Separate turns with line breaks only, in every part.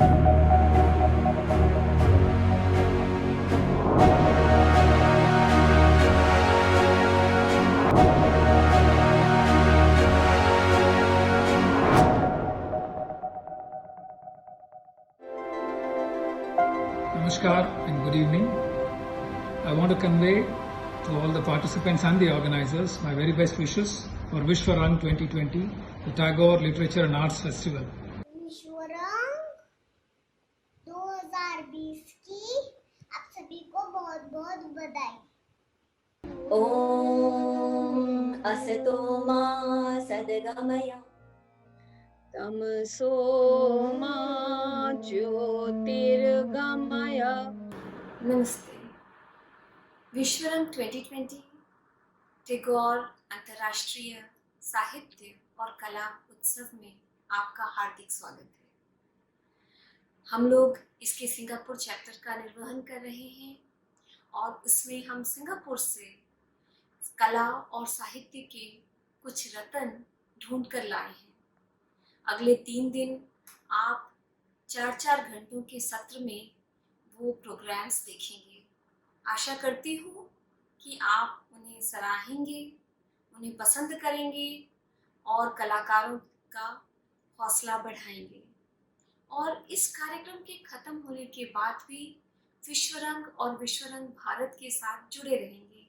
Namaskar and good evening. I want to convey to all the participants and the organizers my very best wishes for Vishwarang 2020, the Tagore Literature and Arts Festival.
Vishwarang 2020 की आप सभी को बहुत बहुत बधाई।
ॐ असतो मा सद्गमय
तमसो मा ज्योतिर्गमय।
नमस्ते। विश्वरंग 2020 टैगोर अंतर्राष्ट्रीय साहित्य और कला उत्सव में आपका हार्दिक स्वागत है। हम लोग इसके सिंगापुर चैप्टर का निर्वहन कर रहे हैं और उसमें हम सिंगापुर से कला और साहित्य के कुछ रत्न ढूंढ कर लाए हैं। अगले 3 दिन आप 4-4 घंटों के सत्र में वो प्रोग्राम्स देखेंगे। आशा करती हूँ कि आप उन्हें सराहेंगे, उन्हें पसंद करेंगे और कलाकारों का हौसला बढ़ाएंगे। और इस कार्यक्रम के खत्म होने के बाद भी विश्वरंग और विश्वरंग भारत के साथ जुड़े रहेंगे।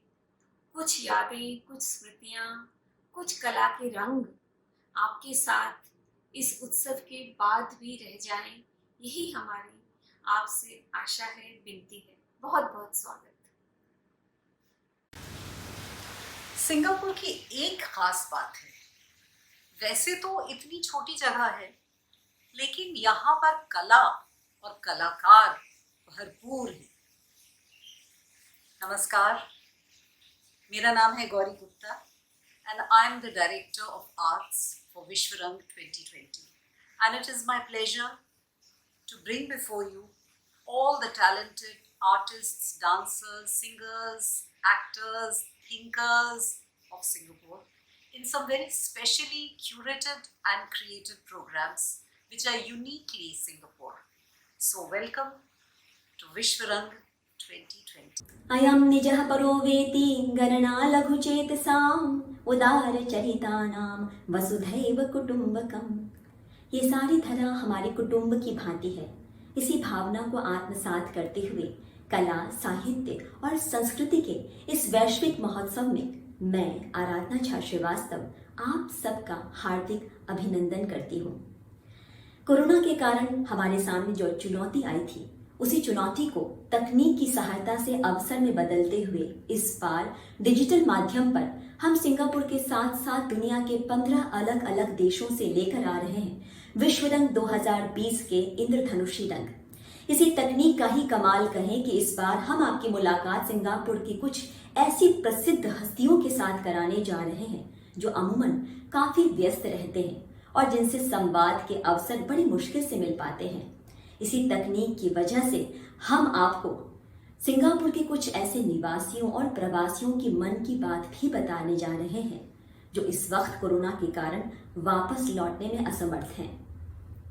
कुछ यादें, कुछ स्मृतियाँ, कुछ कला के रंग आपके साथ इस उत्सव के बाद भी रह जाएं, यही हमारी आपसे आशा है, विनती है। बहुत बहुत स्वागत।
सिंगापुर की एक खास बात है, वैसे तो इतनी छोटी जगह है, लेकिन यहाँ पर कला और कलाकार भरपूर हैं। नमस्कार, मेरा नाम है Gauri Gupta and I am the Director of Arts for Vishwarang 2020. And it is my pleasure to bring before you all the talented artists, dancers, singers, actors, thinkers of Singapore in some very specially curated and created programs which are uniquely Singapore. So welcome to Vishwarang 2020.
अयं निजः परो वेति गणना लघुचेतसाम् उदारचरितानां वसुधैव कुटुम्बकम्। ये सारी धरा हमारे कुटुंब की भांति है। इसी भावना को आत्मसात करते हुए कला, साहित्य और संस्कृति के इस वैश्विक महोत्सव में मैं आराधना झा श्रीवास्तव आप सबका हार्दिक अभिनंदन करती हूँ। कोरोना के कारण हमारे सामने जो चुनौती आई थी, उसी चुनौती को तकनीक की सहायता से अवसर में बदलते हुए इस बार डिजिटल माध्यम पर हम सिंगापुर के साथ साथ दुनिया के 15 अलग अलग देशों से लेकर आ रहे हैं विश्वरंग 2020 के इंद्रधनुषी रंग। इसी तकनीक का ही कमाल कहें कि इस बार हम आपकी मुलाकात सिंगापुर की कुछ ऐसी प्रसिद्ध हस्तियों के साथ कराने जा रहे हैं जो अमूमन काफी व्यस्त रहते हैं और जिनसे संवाद के अवसर बड़ी मुश्किल से मिल पाते हैं। इसी तकनीक की वजह से हम आपको सिंगापुर के कुछ ऐसे निवासियों और प्रवासियों की मन की बात भी बताने जा रहे हैं जो इस वक्त कोरोना के कारण वापस लौटने में असमर्थ हैं।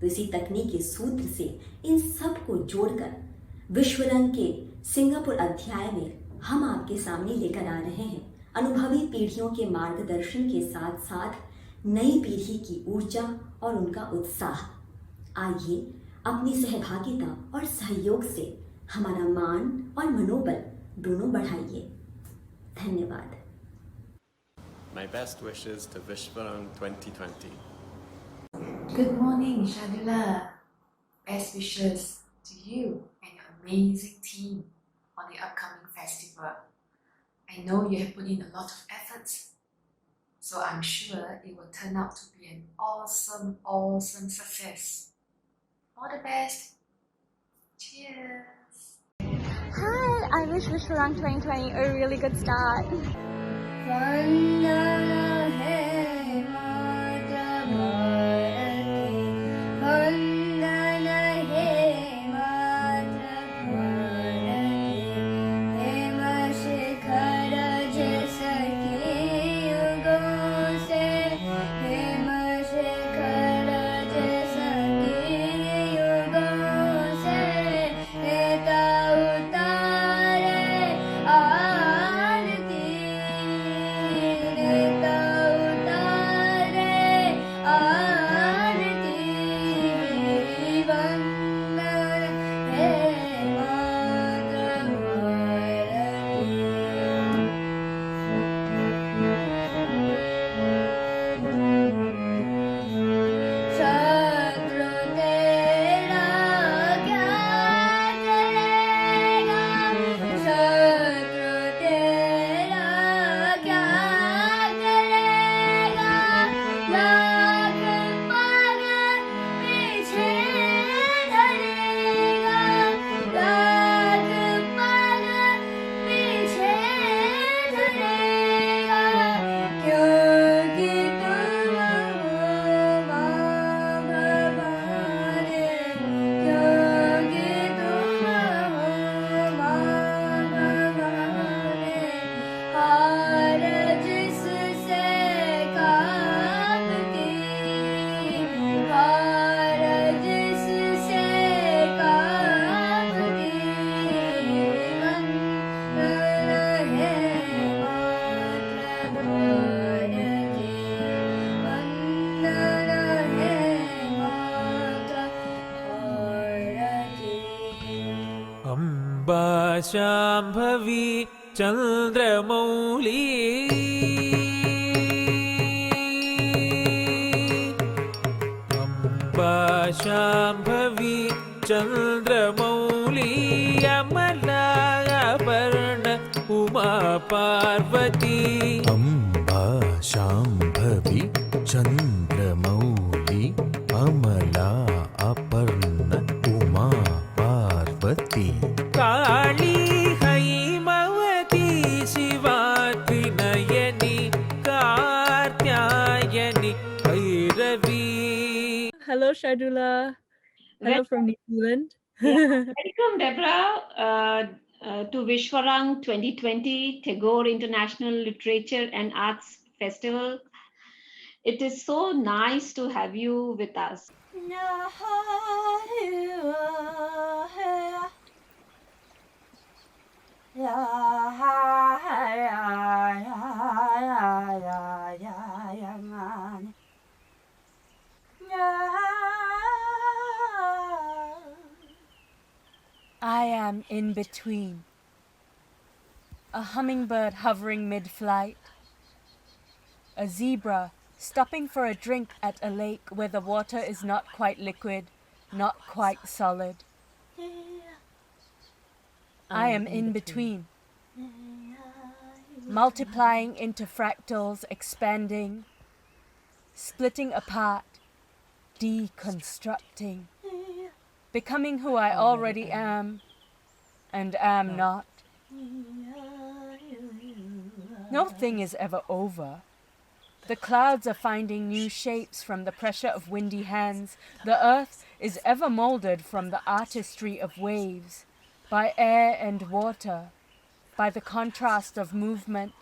तो इसी तकनीक के सूत्र से इन सब को जोड़कर विश्वरंग के सिंगापुर अध्याय में हम आपके सामने लेकर आ रहे हैं अनुभवी पीढ़ियों के मार्गदर्शन के साथ साथ नई पीढ़ी की ऊर्जा और उनका उत्साह। आइए अपनी सहभागिता और सहयोग से हमारा मान और मनोबल दोनों बढ़ाइए। धन्यवाद।
My best wishes to Vishwarang 2020.
Good morning, Shadula. Best wishes to you and your amazing team on the upcoming festival. I know you have put in a lot of efforts, so I'm sure it will turn out to be an awesome success. All the best. Cheers.
Hi, I wish Vishwarang 2020 a really good start.
Amba Shambhavi Chandramouli Amba Shambhavi Chandramouli अमलापर्ण Uma Parvati
Amba Shambhavi Chandramouli अमला अपर्ण उमा पार्वती
काली Haimavati Shiva Trinayani कार्त्यायनी Bhairavi.
Hello, Shardula. Hello from New Zealand.
Welcome, Deborah, to Vishwarang 2020 Tagore International Literature and Arts Festival. It is so nice to have you with us.
I am in between, a hummingbird hovering mid-flight, a zebra stopping for a drink at a lake where the water is not quite liquid, not quite solid. I am in between, multiplying into fractals, expanding, splitting apart, deconstructing, becoming who I already am and am not. No thing is ever over. The clouds are finding new shapes from the pressure of windy hands. The earth is ever molded from the artistry of waves, by air and water, by the contrast of movement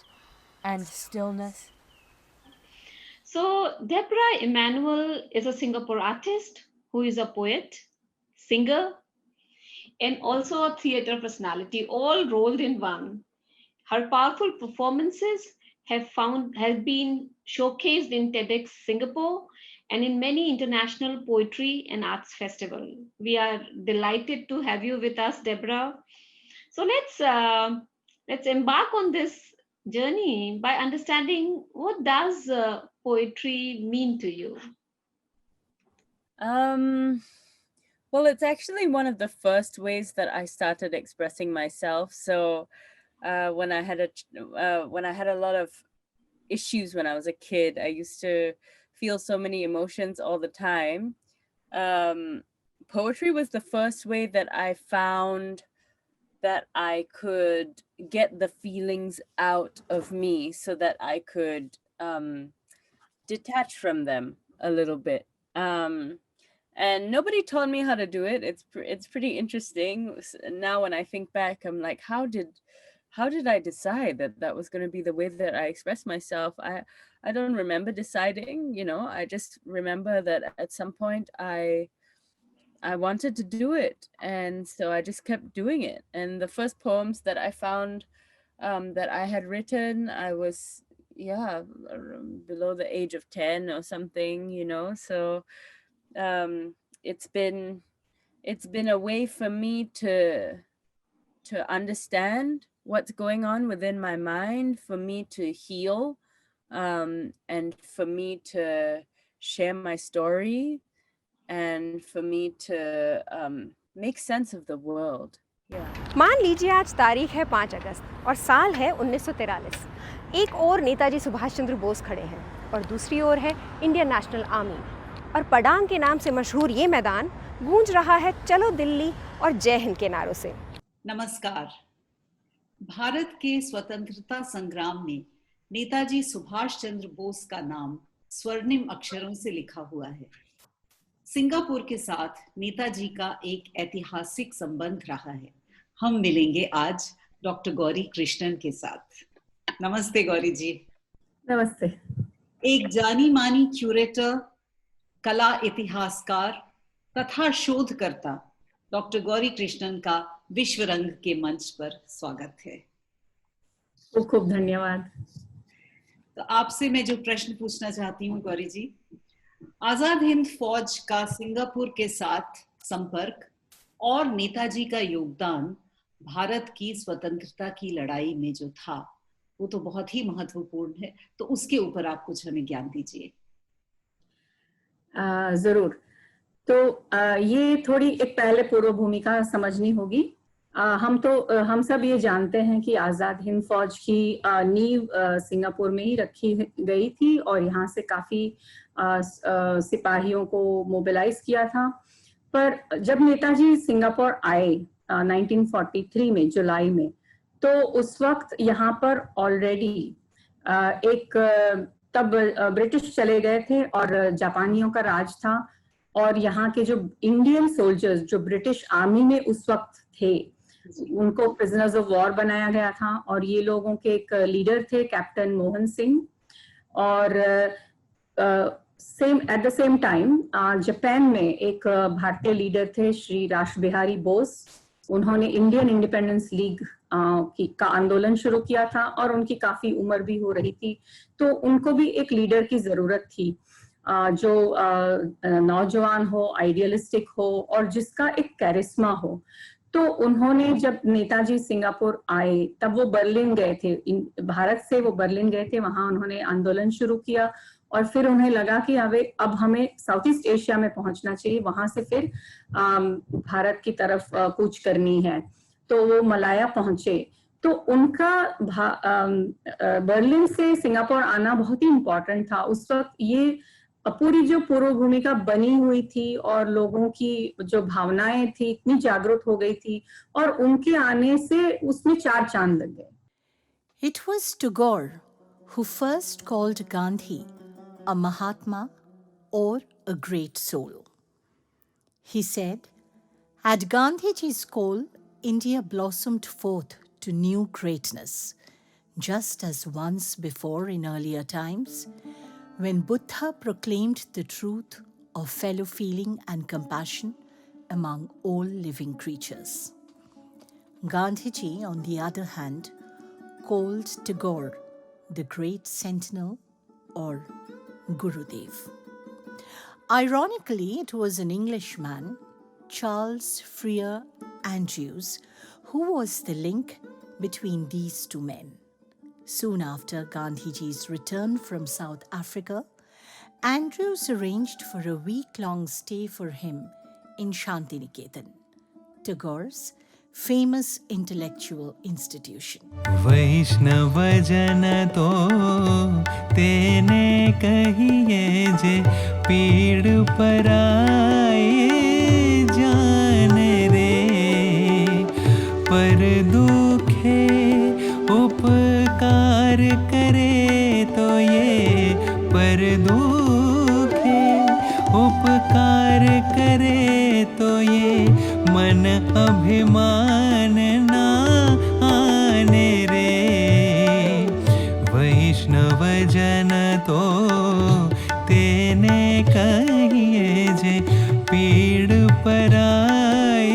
and stillness.
So, Deborah Emanuel is a Singapore artist who is a poet, singer, and also a theatre personality, all rolled in one. Her powerful performances have been showcased in TEDx Singapore and in many international poetry and arts festivals. We are delighted to have you with us, Deborah. So let's embark on this journey by understanding, what does poetry mean to you?
Well, it's actually one of the first ways that I started expressing myself. So when I had a lot of issues when I was a kid, I used to feel so many emotions all the time. Poetry was the first way that I found that I could get the feelings out of me so that I could detach from them a little bit. And nobody taught me how to do it. It's pretty interesting. Now when I think back, I'm like, how did I decide that that was going to be the way that I express myself? I don't remember deciding, I just remember that at some point I wanted to do it. And so I just kept doing it. And the first poems that I found that I had written, I was, below the age of 10 or something, so it's been a way for me to understand what's going on within my mind, for me to heal, and for me to share my story, and for me to make sense of the world.
मान लीजिए आज तारीख है 5 अगस्त और साल है 1943। एक और नेताजी सुभाष चंद्र बोस खड़े हैं और दूसरी ओर है इंडियन नेशनल आर्मी, और पडांग के नाम से मशहूर ये मैदान गूंज रहा है चलो दिल्ली और जय हिंद के नारों से।
नमस्कार। भारत के स्वतंत्रता संग्राम में नेताजी सुभाष चंद्र बोस का नाम स्वर्णिम अक्षरों से लिखा हुआ है। सिंगापुर के साथ नेताजी का एक ऐतिहासिक संबंध रहा है। हम मिलेंगे आज डॉक्टर गौरी कृष्णन के साथ। नमस्ते गौरी जी।
नमस्ते।
एक जानी मानी क्यूरेटर, कला इतिहासकार तथा शोधकर्ता डॉक्टर गौरी कृष्णन का विश्व रंग के मंच पर स्वागत है।
खूब खूब धन्यवाद।
तो आपसे मैं जो प्रश्न पूछना चाहती हूँ गौरी जी, आजाद हिंद फौज का सिंगापुर के साथ संपर्क और नेताजी का योगदान भारत की स्वतंत्रता की लड़ाई में जो था वो तो बहुत ही महत्वपूर्ण है, तो उसके ऊपर आप कुछ हमें ज्ञान दीजिए।
जरूर। तो ये थोड़ी एक पहले पूर्व भूमिका समझनी होगी। हम सब ये जानते हैं कि आज़ाद हिंद फौज की नींव सिंगापुर में ही रखी गई थी और यहाँ से काफ़ी सिपाहियों को मोबिलाइज किया था। पर जब नेताजी सिंगापुर आए 1943 में जुलाई में, तो उस वक्त यहाँ पर ऑलरेडी तब ब्रिटिश चले गए थे और जापानियों का राज था, और यहाँ के जो इंडियन सोल्जर्स जो ब्रिटिश आर्मी में उस वक्त थे उनको प्रिजनर्स ऑफ वॉर बनाया गया था। और ये लोगों के एक लीडर थे कैप्टन मोहन सिंह, और at the same time Japan में एक भारतीय लीडर थे श्री रासबिहारी बोस। उन्होंने इंडियन इंडिपेंडेंस लीग का आंदोलन शुरू किया था और उनकी काफी उम्र भी हो रही थी, तो उनको भी एक लीडर की जरूरत थी जो नौजवान हो, आइडियलिस्टिक हो और जिसका एक कैरिस्मा हो। तो उन्होंने, जब नेताजी सिंगापुर आए तब वो बर्लिन गए थे, भारत से वो बर्लिन गए थे, वहां उन्होंने आंदोलन शुरू किया और फिर उन्हें लगा कि अब हमें साउथ ईस्ट एशिया में पहुंचना चाहिए, वहां से फिर भारत की तरफ कूच करनी है। तो वो मलाया पहुंचे। तो उनका बर्लिन से सिंगापुर आना बहुत ही इम्पोर्टेंट था। उस वक्त ये पूरी जो पूर्व भूमिका बनी हुई थी और लोगों की जो भावनाएं थी इतनी जागरूक हो गई थी, और उनके आने से उसमें 4 चांद लग गए।
It was Tagore who first called Gandhi a Mahatma or a great soul. He said, at Gandhiji's call, India blossomed forth to new greatness, just as once before in earlier times, when Buddha proclaimed the truth of fellow feeling and compassion among all living creatures. Gandhiji, on the other hand, called Tagore the great sentinel or Gurudev. Ironically, it was an Englishman, Charles Freer Andrews, who was the link between these two men. Soon after Gandhiji's return from South Africa, Andrews arranged for a week-long stay for him in Shantiniketan, Tagore's famous intellectual institution.
वैष्णव जन तो तेने कहिए जे पीड़ पराए जान रे, पर दुखे उपकार करे तो ये, पर दुखे उपकार करे तो ये, मन अभिमान ना आने रे। वैष्णव जन तो तेने कहिए जे पीड़ पराए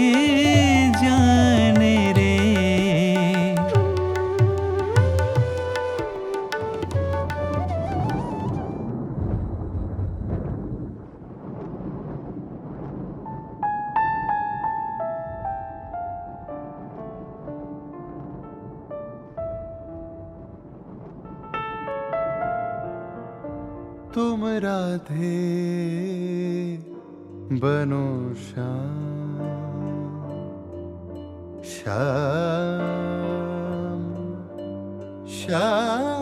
जाने रे। तुम राधे बनो Shyam, Shyam Shyam.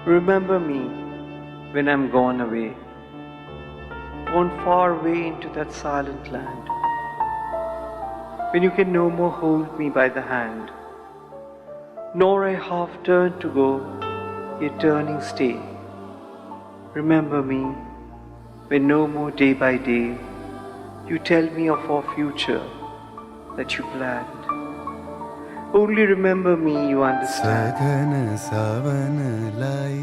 Remember me when I'm gone away, gone far away into that silent land, when you can no more hold me by the hand, nor I half turn to go, yet turning stay. Remember me when no more day by day you tell me of our future that you planned. Only remember me, you understand.
सघन सावन लाई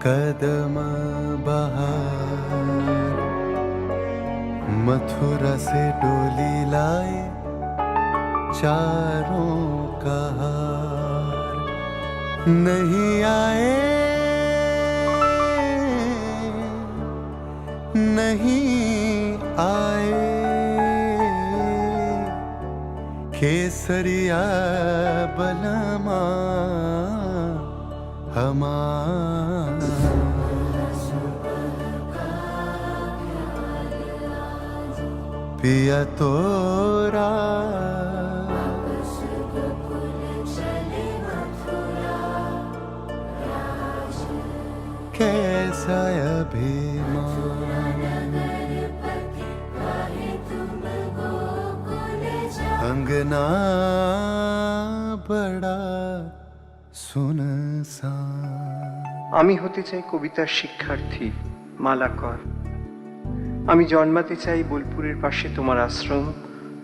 कदम बहार, मथुरा से डोली लाए चारों का हार, नहीं आए नहीं आए केसरिया बलमा हमारा। पिया तोरा कैसा अभिमान, अंगना बड़ा सुनसान।
আমি হতে চাই কবিতার শিক্ষার্থী মালাকর। আমি জন্মাতে চাই বোলপুরের পাশে তোমার আশ্রম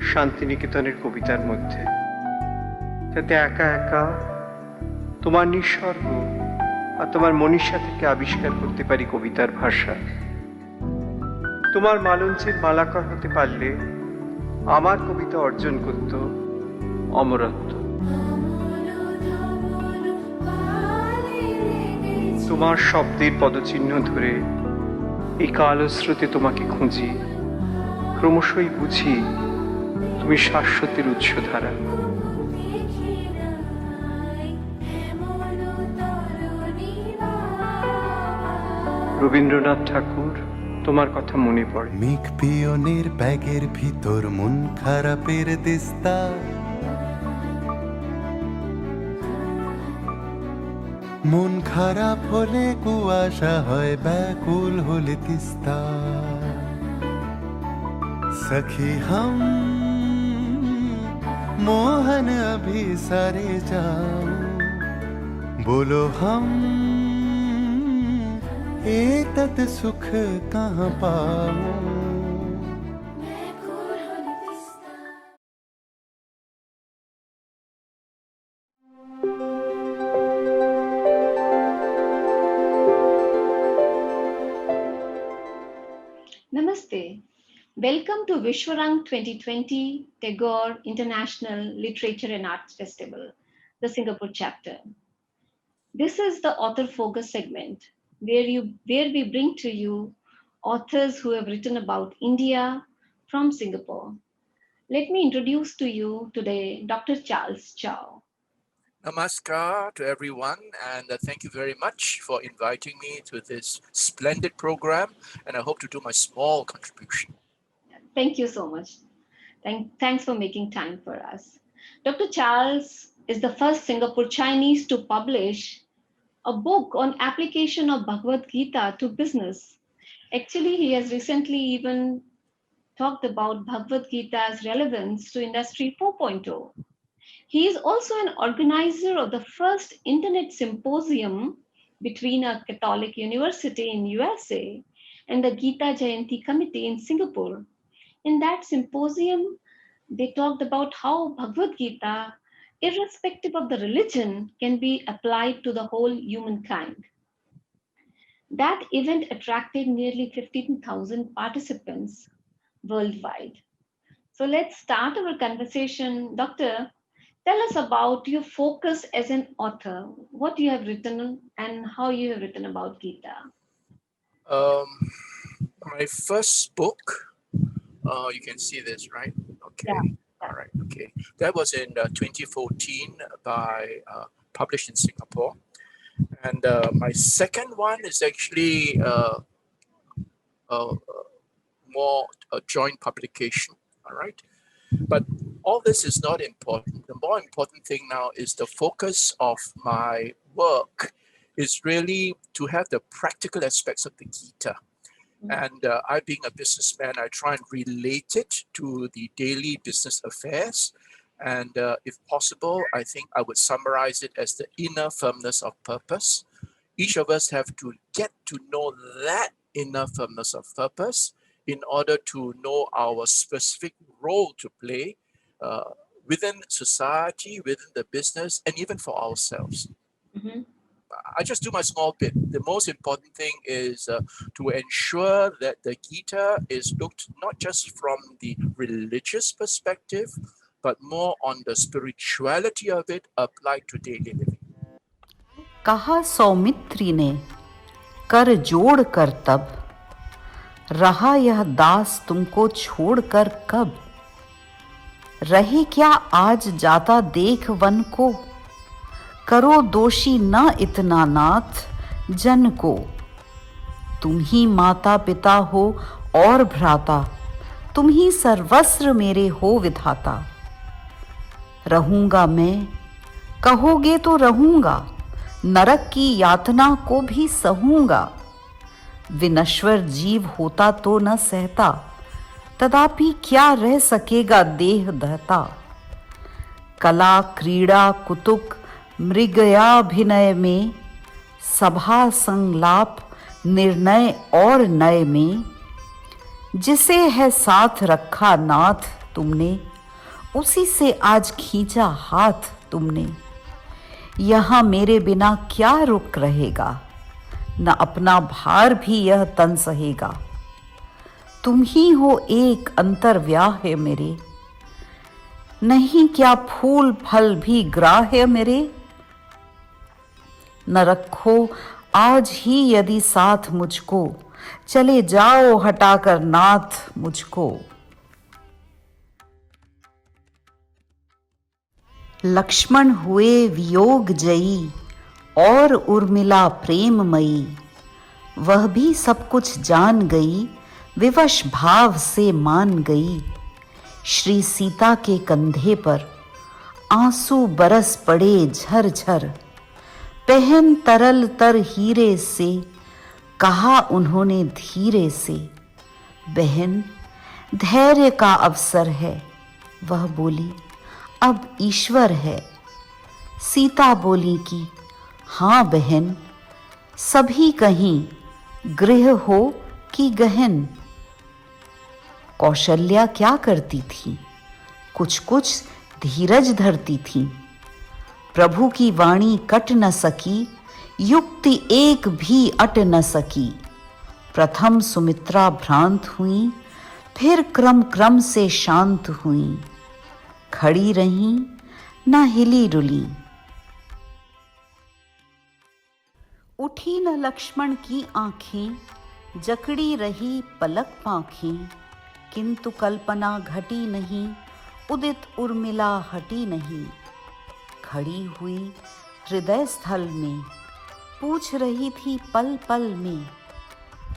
শান্তিনিকেতনের কবিতার মধ্যে, যাতে একা একা তোমার নিঃস্বর্গ আর তোমার মনীষা থেকে আবিষ্কার করতে পারি কবিতার ভাষা। তোমার মালঞ্চের মালাকর হতে পারলে আমার কবিতা অর্জন করত অমরত্ব। তোমার শব্দের পদচিহ্ন ধরে এই কালো স্রোতে তোমাকে খুঁজি, ক্রমশই বুঝি তুমি শাশ্বতের উৎসধারা। রবীন্দ্রনাথ ঠাকুর, তোমার কথা মনে পড়ে।
মিক পিয়নের ব্যাগের ভিতর মন খারাপের দিস্তা, মন খারাপ হলে কুয়াশা হয়, ব্যাকুল হলে তিস্তা। सखी हम मोहन अभी सारे जाओ, बोलो हम एतत सुख कहाँ पाओ।
Namaste. Welcome to Vishwarang 2020 Tagore International Literature and Arts Festival, the Singapore chapter. This is the author focus segment where we bring to you authors who have written about India from Singapore. Let me introduce to you today Dr. Charles Chow.
Namaskar to everyone, and thank you very much for inviting me to this splendid program, and I hope to do my small contribution.
Thank you so much. Thanks for making time for us. Dr. Charles is the first Singapore Chinese to publish a book on application of Bhagavad Gita to business. Actually, he has recently even talked about Bhagavad Gita's relevance to Industry 4.0. He is also an organizer of the first internet symposium between a Catholic university in USA and the Gita Jayanti Committee in Singapore. In that symposium, they talked about how Bhagavad Gita, irrespective of the religion, can be applied to the whole humankind. That event attracted nearly 15,000 participants worldwide. So let's start our conversation. Doctor, tell us about your focus as an author, what you have written and how you have written about Gita.
My first book, you can see this, right? Okay.
Yeah.
All right. Okay. That was in 2014 by published in Singapore. And my second one is actually more a joint publication. All right. But all this is not important. The more important thing now is the focus of my work is really to have the practical aspects of the Gita. And I, being a businessman, I try and relate it to the daily business affairs. And if possible, I think I would summarize it as the inner firmness of purpose. Each of us have to get to know that inner firmness of purpose in order to know our specific role to play within society, within the business, and even for ourselves.
Mm-hmm.
I just do my small bit. The most important thing is to ensure that the Gita is looked not just from the religious perspective, but more on the spirituality of it applied to daily living.
कहा सौमित्री ने कर जोड़ कर तब, रहा यह दास तुमको छोड़कर कब, रहे क्या आज जाता देख वन को, करो दोषी न इतना नाथ जन को, तुम ही माता पिता हो और भ्राता, तुम ही सर्वस्व मेरे हो विधाता, रहूंगा मैं कहोगे तो रहूंगा, नरक की यातना को भी सहूंगा, विनश्वर जीव होता तो न सहता, तदापि क्या रह सकेगा देह दहता, कला क्रीड़ा कुतुक मृगयाभिनय में, सभा संलाप निर्णय और नय में, जिसे है साथ रखा नाथ तुमने, उसी से आज खींचा हाथ तुमने, यहाँ मेरे बिना क्या रुक रहेगा, न अपना भार भी यह तन सहेगा, तुम ही हो एक अंतर्व्याह्य मेरे, नहीं क्या फूल फल भी ग्राह्य मेरे, न रखो आज ही यदि साथ मुझको, चले जाओ हटाकर नाथ मुझको। लक्ष्मण हुए वियोग जयी और उर्मिला प्रेममयी, वह भी सब कुछ जान गई, विवश भाव से मान गई, श्री सीता के कंधे पर आंसू बरस पड़े झर झर, पहन तरल तर हीरे से, कहा उन्होंने धीरे से, बहन धैर्य का अवसर है, वह बोली अब ईश्वर है, सीता बोली कि हाँ बहन, सभी कहीं गृह हो कि गहन, कौशल्या क्या करती थी, कुछ कुछ धीरज धरती थी, प्रभु की वाणी कट न सकी, युक्ति एक भी अट न सकी, प्रथम सुमित्रा भ्रांत हुई, फिर क्रम क्रम से शांत हुई, खड़ी रहीं न हिली डुली, उठी न लक्ष्मण की आंखें, जकड़ी रही पलक पांखें, किंतु कल्पना घटी नहीं, उदित उर्मिला हटी नहीं, खड़ी हुई हृदय स्थल में, पूछ रही थी पल पल में,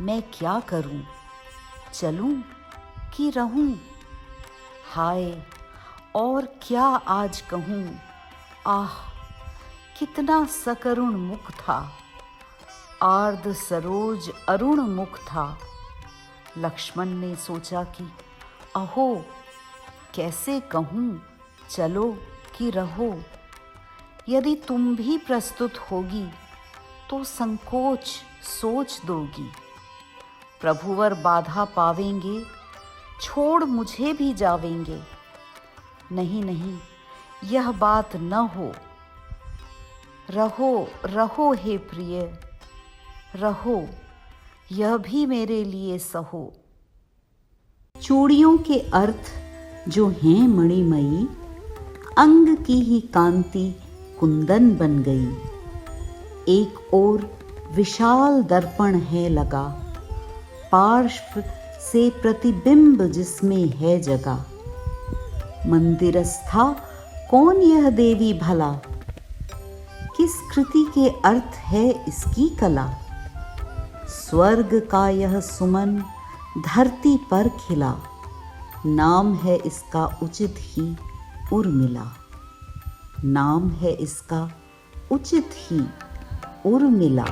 मैं क्या करूं, चलूं कि रहूं, हाय और क्या आज कहूं, आह कितना सकरुण मुख था, आर्द सरोज अरुण मुख था, लक्ष्मण ने सोचा कि अहो कैसे कहूं चलो कि रहो, यदि तुम भी प्रस्तुत होगी तो संकोच सोच दोगी, प्रभुवर बाधा पावेंगे, छोड़ मुझे भी जावेंगे, नहीं नहीं यह बात न हो, रहो रहो हे प्रिय, रहो यह भी मेरे लिए सहो। चूड़ियों के अर्थ जो हैं मणिमयी, अंग की ही कांति कुंदन बन गई, एक ओर विशाल दर्पण है लगा, पार्श्व से प्रतिबिंब जिसमें है जगा, मंदिरस्था कौन यह देवी भला, किस कृति के अर्थ है इसकी कला, स्वर्ग का यह सुमन धरती पर खिला, नाम है इसका उचित ही उर्मिला, नाम है इसका उचित ही उर्मिला।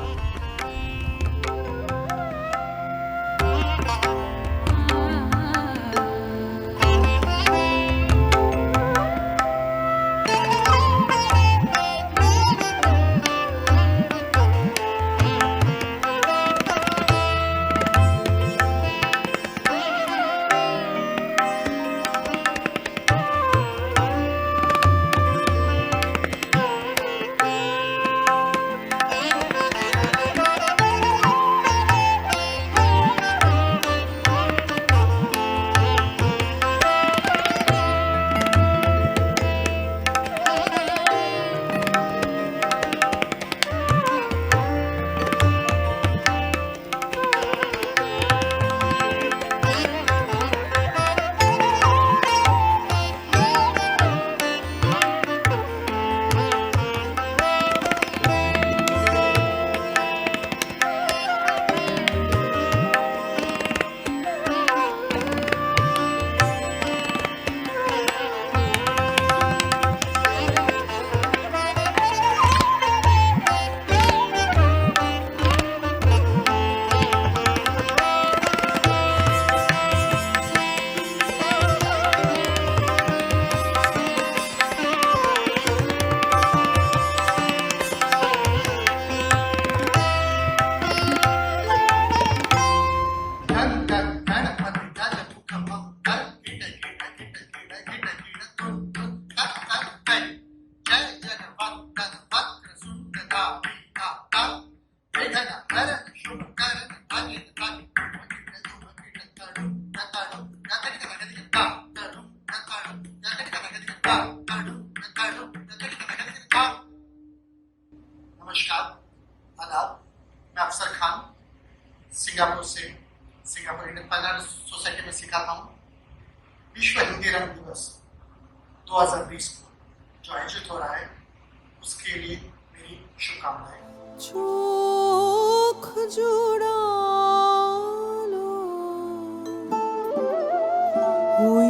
नमस्कार, आदाब। मैं अफसर खान सिंगापुर से Singapore Indian fine art society में सिखाता हूँ। विश्व हिंदी रंग दिवस 2020 को जो आयोजित हो रहा है उसके लिए मेरी शुभकामनाएं।
चोख जुड़ा लो हुई